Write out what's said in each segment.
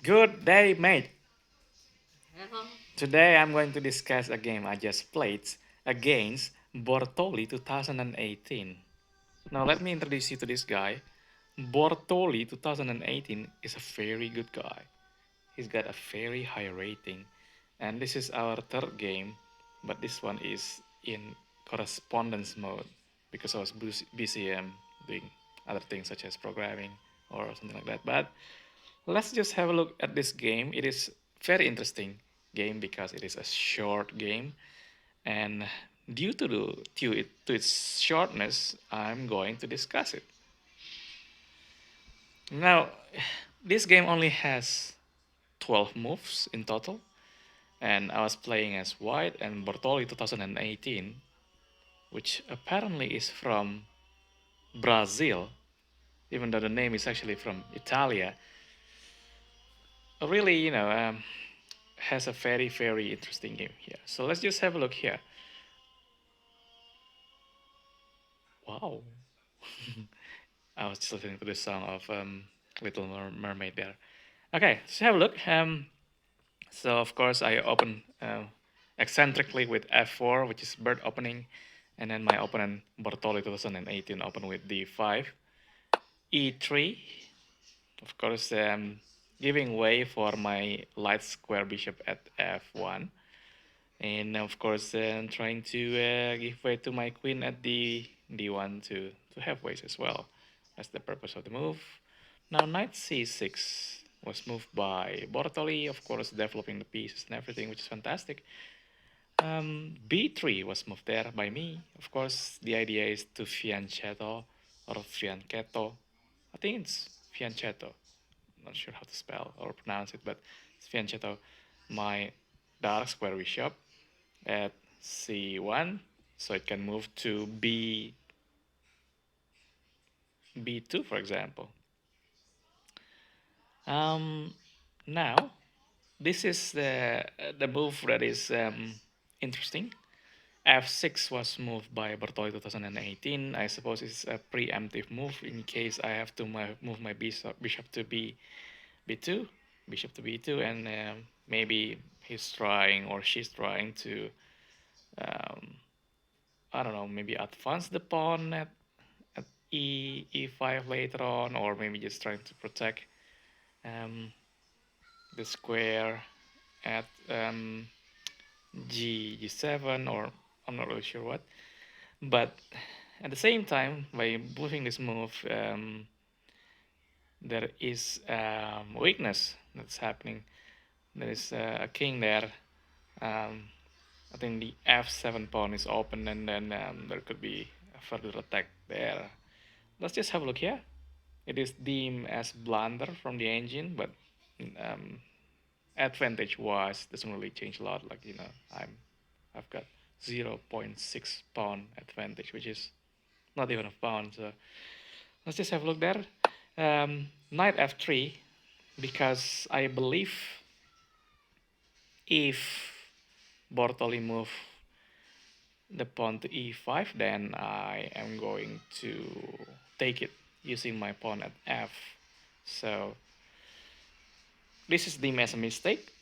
Good day, mate. Hello. Today I'm going to discuss a game I just played against Bortoli 2018. Now let me introduce you to this guy. Bortoli 2018 is a very good guy. He's got a very high rating, and this is our third game, but this one is in correspondence mode because I was busy doing other things such as programming or something like that. But let's just have a look at this game. It is very interesting game because it is a short game, and due to its shortness, I'm going to discuss it. Now, this game only has 12 moves in total, and I was playing as white and Bortoli 2018, which apparently is from Brazil, even though the name is actually from Italia. Really, has a very interesting game here. So let's just have a look here. Wow. I was just listening to the song of Little Mermaid there. Okay, let's have a look. So of course I open eccentrically with F4, which is bird opening, and then my opponent Bortoli 2018 open with D5, E3. Of course, giving way for my light square bishop at F1, and of course trying to give way to my queen at D1 to have ways as well. That's the purpose of the move. Now knight C6 was moved by Bortoli, of course developing the pieces and everything, which is fantastic. B3 was moved there by me. Of course, the idea is to fianchetto or fianchetto. I think it's fianchetto. Not sure how to spell or pronounce it, but it's fianchetto. My dark square bishop at C1, so it can move to B2, for example. Um, Now, this is the move that is interesting. F6 was moved by Bertolli 2018. I suppose it's a preemptive move in case I have to move my bishop to B2, bishop to B2, and maybe he's trying or she's trying to, um, I don't know, maybe advance the pawn at E5 later on, or maybe just trying to protect um, the square at G7, or I'm not really sure what. But at the same time, by moving this move, there is weakness that's happening. There is a king there. Um, I think the f7 pawn is open, and then there could be a further attack there. Let's just have a look here. It is deemed as blunder from the engine, but um, advantage wise doesn't really change a lot. Like I've got 0.6 pawn advantage, which is not even a pawn. So let's just have a look there. Knight f3, because I believe if Bortoli move the pawn to e5, then I am going to take it using my pawn at f. So this is deemed as a mistake,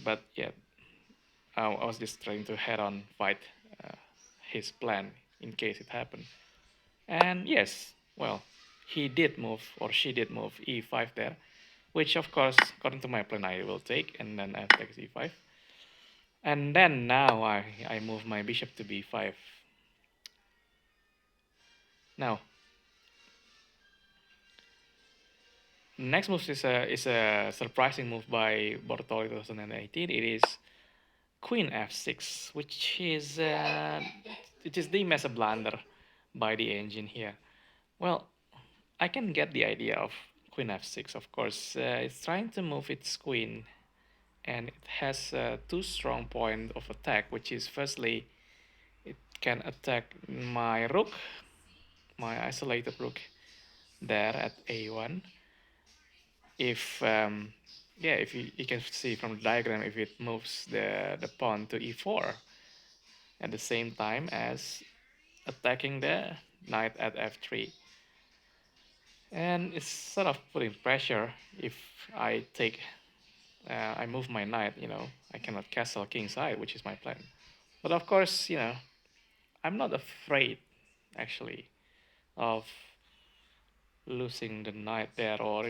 but yeah, I was just trying to head on fight uh, his plan in case it happened. And yes, well, he did move or she did move e5 there, which of course, according to my plan, I will take, and then I take e5. And then now I move my bishop to b5. Now, next move is a surprising move by Bortoli 2018. It is queen f6, which is deemed as a blunder by the engine here. Well, I can get the idea of queen f6. Of course, it's trying to move its queen, and it has two strong points of attack, which is firstly it can attack my rook, my isolated rook there at a1. If yeah, if you can see from the diagram, if it moves the pawn to e4 at the same time as attacking the knight at f3. And it's sort of putting pressure if I take, I move my knight, I cannot castle king side, which is my plan. But of course, I'm not afraid actually of losing the knight there, or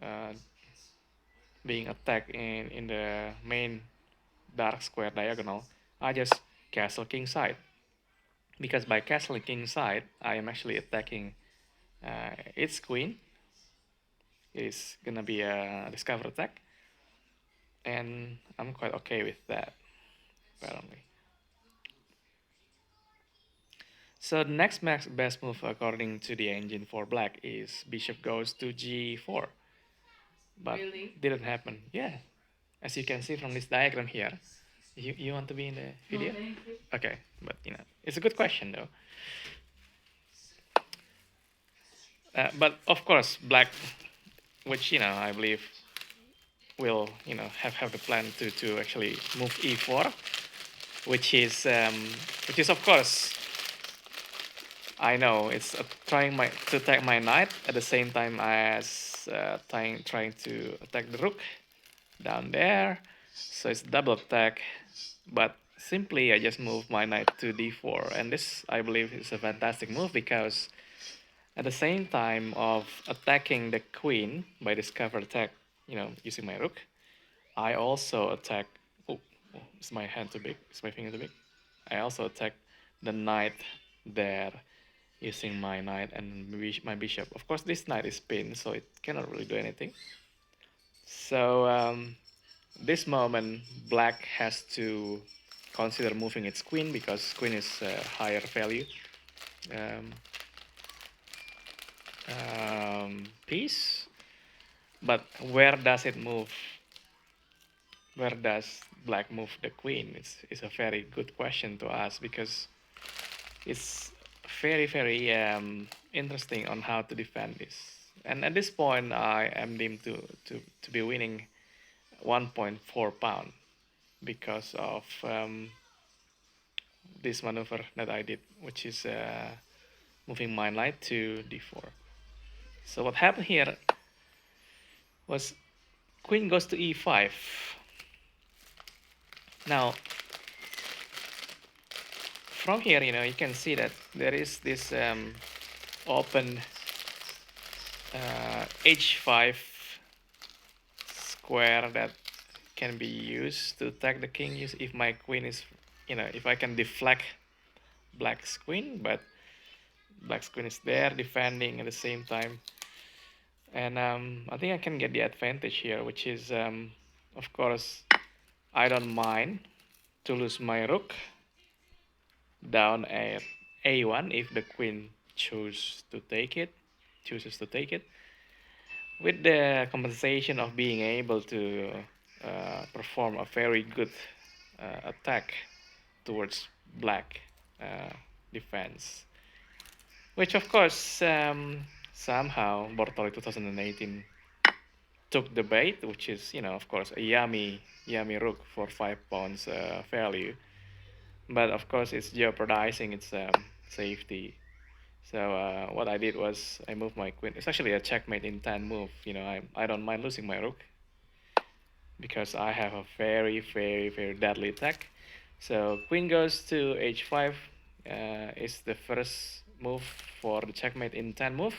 uh, being attacked in the main dark square diagonal. I just castle king side, because by castling king side I am actually attacking its queen. It's gonna be a discover attack, and I'm quite okay with that apparently. So the next best move according to the engine for black is bishop goes to g4, but Really? didn't happen. Yeah, as you can see from this diagram here. You want to be in the video? No, thank you. Okay, but it's a good question though. But of course, black, which I believe will have the plan to actually move e4, which is of course, I know it's trying to attack my knight at the same time as trying to attack the rook down there. So it's double attack, but simply I just move my knight to d4, and this I believe is a fantastic move because at the same time of attacking the queen by discover attack, using my rook, I also attack. Oh, is my hand too big? Is my finger too big? I also attack the knight there using my knight and my bishop. Of course, this knight is pinned, so it cannot really do anything. So this moment, black has to consider moving its queen because queen is a higher value um, piece. But where does it move? Where does black move the queen? It's a very good question to ask because it's very, very interesting on how to defend this. And at this point, I am deemed to be winning 1.4 pound because of this maneuver that I did, which is moving my knight to d4. So what happened here was queen goes to e5. Now, from here, you can see that there is this open h5 square that can be used to attack the king if my queen is, if I can deflect black's queen, but black's queen is there defending at the same time. And I think I can get the advantage here, which is, of course, I don't mind to lose my rook down at a1 if the queen chooses to take it, with the compensation of being able to perform a very good attack towards black uh, defense, which of course somehow bortoli2018 took the bait, which is of course a yummy rook for £5 value, but of course it's jeopardizing its safety. So what I did was I moved my queen. It's actually a checkmate in 10 move. I don't mind losing my rook because I have a very, very, very deadly attack. So queen goes to h5 is the first move for the checkmate in 10 move.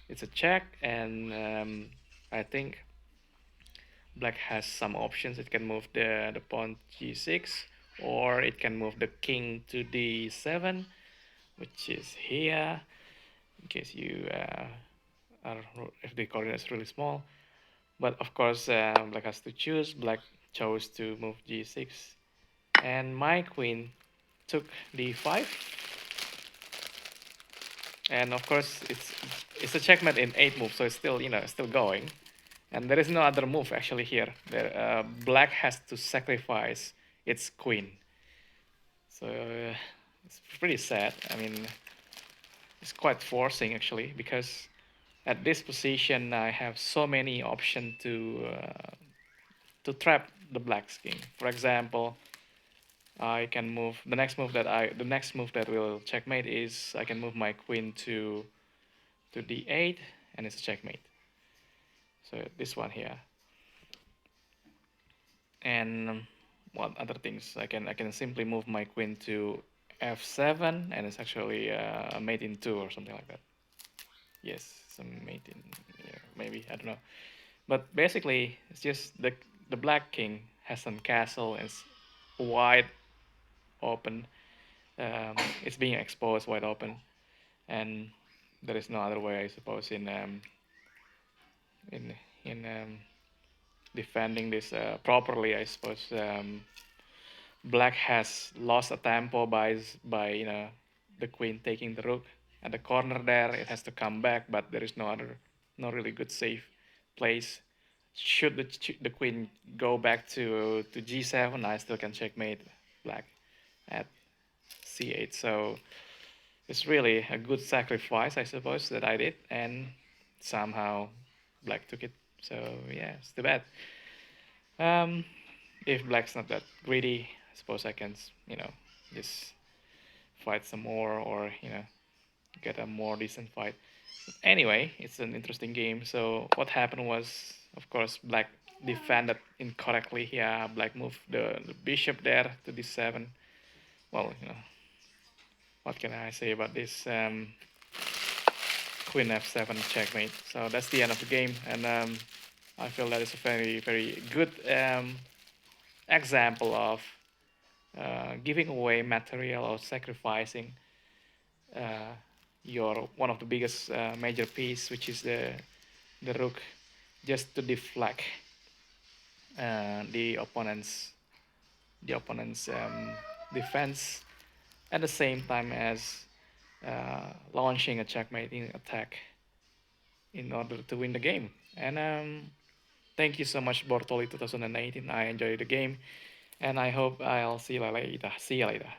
It's a check, and I think black has some options. It can move the pawn g6, or it can move the king to d7, which is here, in case you are, if the coordinate is really small. But of course, black has to choose. Black chose to move g6, and my queen took d5. And of course, it's a checkmate in 8 moves, so it's still still going. And there is no other move actually here. Black has to sacrifice its queen. So it's pretty sad. I mean, it's quite forcing actually, because at this position I have so many options to trap the black's king. For example, I can move the next move that will checkmate is I can move my queen to to d8, and it's a checkmate. So this one here, and what other things? I can simply move my queen to f7, and it's actually a mate in two or something like that. Yes, some mate in, yeah, maybe I don't know. But basically, it's just the black king has some castle and it's wide open. It's being exposed wide open, and there is no other way, I suppose, in in defending this properly. I suppose black has lost a tempo by the queen taking the rook at the corner there. It has to come back, but there is no really good safe place. Should the queen go back to g7, I still can checkmate black at c8. So it's really a good sacrifice, I suppose, that I did, and somehow black took it. So yeah, it's too bad. Um, if black's not that greedy, I suppose I can, just fight some more or, get a more decent fight. Anyway, it's an interesting game. So what happened was, of course, black defended incorrectly. Yeah, black moved the bishop there to d7. Well, what can I say about this? Queen f7 checkmate. So that's the end of the game, and I feel that is a very very good example of giving away material or sacrificing uh, your one of the biggest major piece, which is the rook, just to deflect the opponent's defense at the same time as launching a checkmating attack in order to win the game. And thank you so much, bortoli2018. I enjoyed the game, and I hope I'll see you later. See you later.